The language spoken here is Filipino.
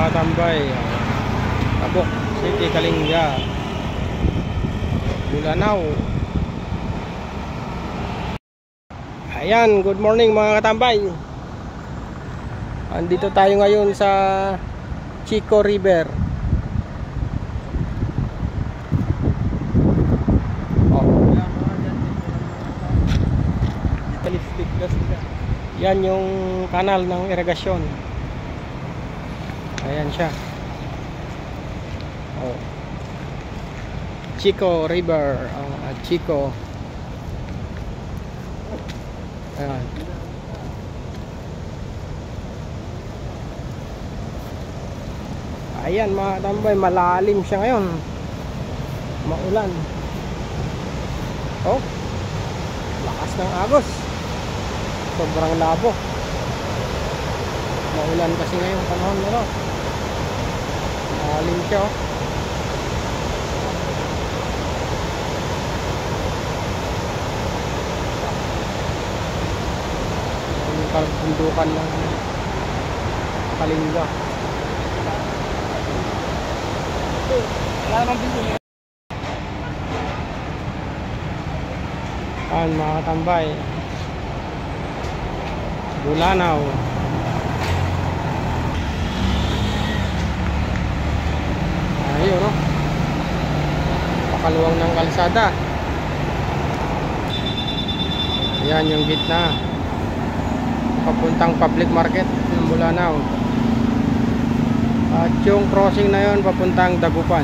mga tambay. Tabuk City, Kalinga, Bulanao. Ayan, good morning mga katambay. Andito tayo ngayon sa Chico River. Yan yung kanal ng irigasyon. Ayan siya. Chico River, Chico. Ayan. Ayan mga tambay, malalim siya ngayon. Maulan. Lakas ng agos. Sobrang labo. Maulan kasi ngayong panahon nila. Malalim siya. Yung kabundukan ng Kalinga. Wala namang bintang. Ayan mga katambay, Bulanao. Ayun, no? Pakaluwang ng kalsada. Ayan yung gitna papuntang public market ng Bulanao. At yung crossing na yun papuntang Dagupan.